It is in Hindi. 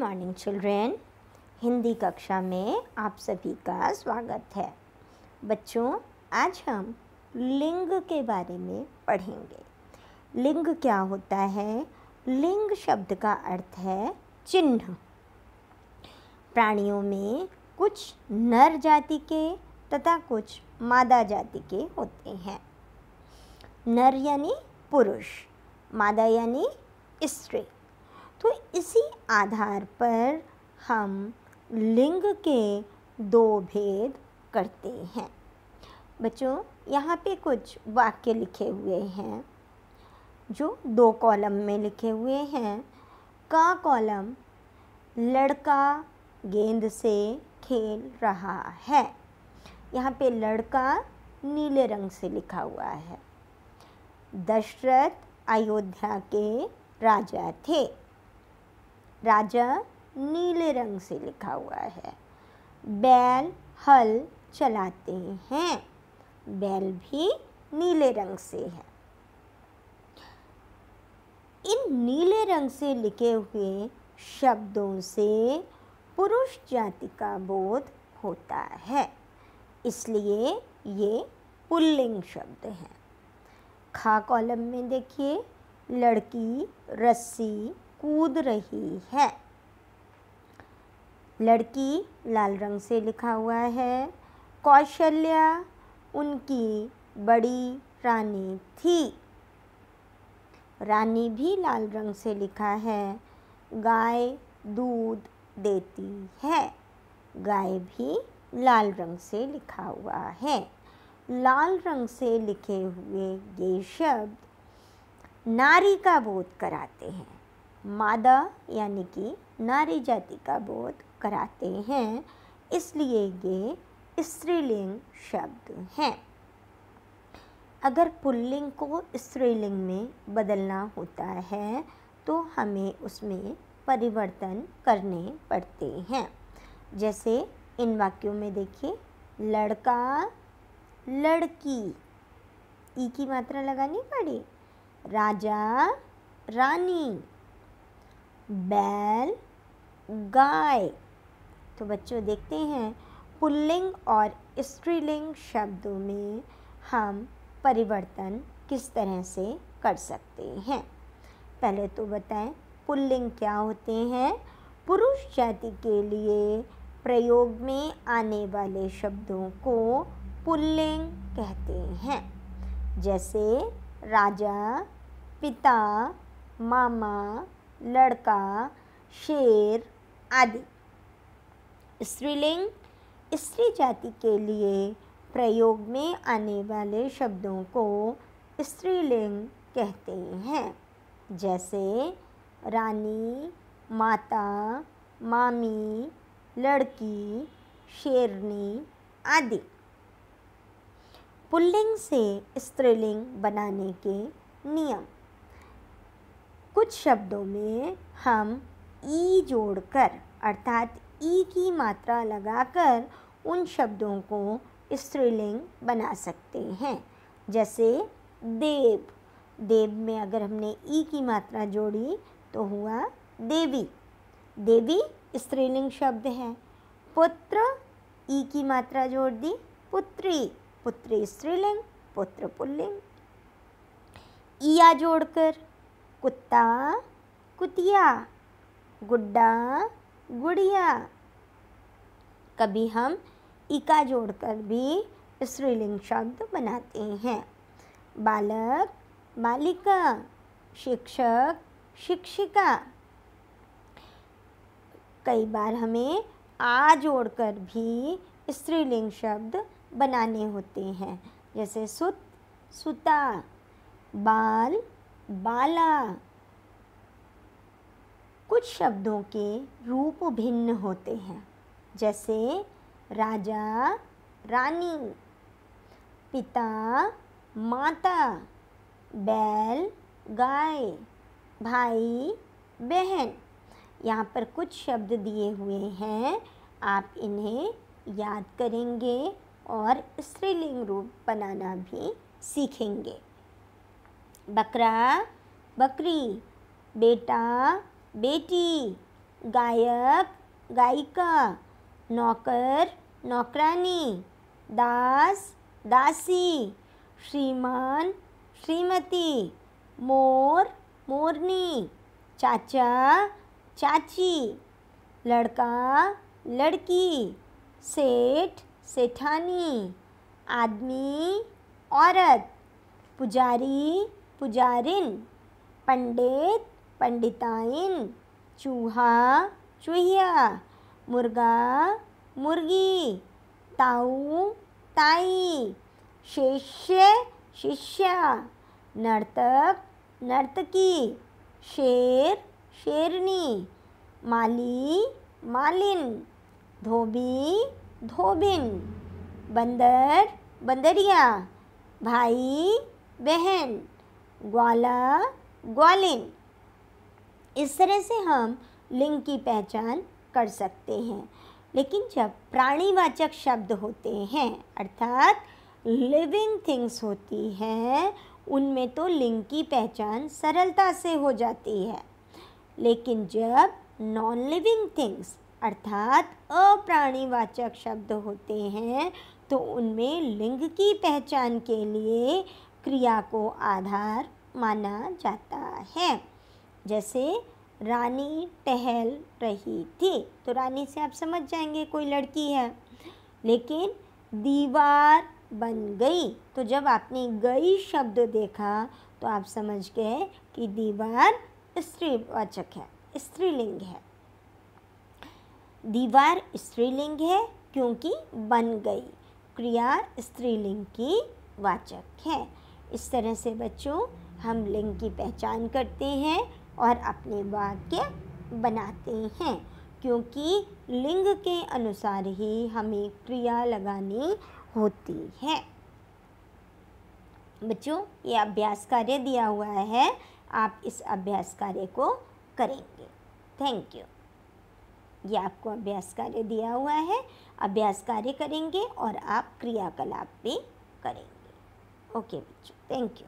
Morning children. हिंदी कक्षा में आप सभी का स्वागत है। बच्चों, आज हम लिंग के बारे में पढ़ेंगे। लिंग क्या होता है? लिंग शब्द का अर्थ है चिन्ह। प्राणियों में कुछ नर जाति के तथा कुछ मादा जाति के होते हैं। नर यानी पुरुष, मादा यानी स्त्री। तो इसी आधार पर हम लिंग के दो भेद करते हैं। बच्चों, यहाँ पे कुछ वाक्य लिखे हुए हैं जो दो कॉलम में लिखे हुए हैं। का कॉलम, लड़का गेंद से खेल रहा है। यहाँ पे लड़का नीले रंग से लिखा हुआ है। दशरथ अयोध्या के राजा थे। राजा नीले रंग से लिखा हुआ है। बैल हल चलाते हैं। बैल भी नीले रंग से है। इन नीले रंग से लिखे हुए शब्दों से पुरुष जाति का बोध होता है, इसलिए ये पुल्लिंग शब्द हैं। खा कॉलम में देखिए, लड़की रस्सी कूद रही है। लड़की लाल रंग से लिखा हुआ है। कौशल्या उनकी बड़ी रानी थी। रानी भी लाल रंग से लिखा है। गाय दूध देती है। गाय भी लाल रंग से लिखा हुआ है। लाल रंग से लिखे हुए ये शब्द नारी का बोध कराते हैं। मादा यानी कि नारी जाति का बोध कराते हैं, इसलिए ये स्त्रीलिंग शब्द हैं। अगर पुल्लिंग को स्त्रीलिंग में बदलना होता है तो हमें उसमें परिवर्तन करने पड़ते हैं। जैसे इन वाक्यों में देखिए, लड़का लड़की, ई की मात्रा लगानी पड़ी। राजा रानी, बैल गाय। तो बच्चों देखते हैं, पुल्लिंग और स्त्रीलिंग शब्दों में हम परिवर्तन किस तरह से कर सकते हैं। पहले तो बताएं, पुल्लिंग क्या होते हैं। पुरुष जाति के लिए प्रयोग में आने वाले शब्दों को पुल्लिंग कहते हैं। जैसे राजा, पिता, मामा, लड़का, शेर आदि। स्त्रीलिंग स्त्री जाति के लिए प्रयोग में आने वाले शब्दों को स्त्रीलिंग कहते हैं। जैसे रानी, माता, मामी, लड़की, शेरनी आदि। पुल्लिंग से स्त्रीलिंग बनाने के नियम। कुछ शब्दों में हम ई जोड़कर अर्थात ई की मात्रा लगाकर उन शब्दों को स्त्रीलिंग बना सकते हैं। जैसे देव, देव में अगर हमने ई की मात्रा जोड़ी तो हुआ देवी। देवी स्त्रीलिंग शब्द है। पुत्र, ई की मात्रा जोड़ दी, पुत्री। पुत्री स्त्रीलिंग, पुत्र पुल्लिंग। इया जोड़कर कुत्ता कुतिया, गुड्डा गुड़िया। कभी हम इका जोड़कर भी स्त्रीलिंग शब्द बनाते हैं। बालक बालिका, शिक्षक शिक्षिका। कई बार हमें आ जोड़कर भी स्त्रीलिंग शब्द बनाने होते हैं। जैसे सुत सुता, बाल बाला। कुछ शब्दों के रूप भिन्न होते हैं। जैसे राजा रानी, पिता माता, बैल गाय, भाई बहन। यहाँ पर कुछ शब्द दिए हुए हैं, आप इन्हें याद करेंगे और स्त्रीलिंग रूप बनाना भी सीखेंगे। बकरा बकरी, बेटा बेटी, गायक, गायिका, नौकर, नौकरानी, दास, दासी, श्रीमान, श्रीमती, मोर, मोरनी, चाचा, चाची, लड़का, लड़की, सेठ, सेठानी, आदमी, औरत, पुजारी, पुजारिन, पंडित, पंडिताइन, चूहा, चूहिया, मुर्गा, मुर्गी, ताऊ, ताई, शिष्य, शिष्या, नर्तक, नर्तकी, शेर, शेरनी, माली, मालिन, धोबी, धोबिन, बंदर, बंदरिया, भाई, बहन, ग्वाला, ग्वालिन। इस तरह से हम लिंग की पहचान कर सकते हैं। लेकिन जब प्राणीवाचक शब्द होते हैं अर्थात लिविंग थिंग्स होती हैं, उनमें तो लिंग की पहचान सरलता से हो जाती है। लेकिन जब नॉन लिविंग थिंग्स अर्थात अप्राणीवाचक शब्द होते हैं तो उनमें लिंग की पहचान के लिए क्रिया को आधार माना जाता है। जैसे रानी टहल रही थी, तो रानी से आप समझ जाएंगे कोई लड़की है। लेकिन दीवार बन गई, तो जब आपने गई शब्द देखा तो आप समझ गए कि दीवार स्त्रीवाचक है, स्त्रीलिंग है। दीवार स्त्रीलिंग है क्योंकि बन गई, क्रिया स्त्रीलिंग की वाचक है। इस तरह से बच्चों हम लिंग की पहचान करते हैं और अपने वाक्य बनाते हैं, क्योंकि लिंग के अनुसार ही हमें क्रिया लगानी होती है। बच्चों, ये अभ्यास कार्य दिया हुआ है, आप इस अभ्यास कार्य को करेंगे। Thank you. ये आपको अभ्यास कार्य दिया हुआ है, अभ्यास कार्य करेंगे और आप क्रियाकलाप भी करेंगे। ओके बच्चों, थैंक यू।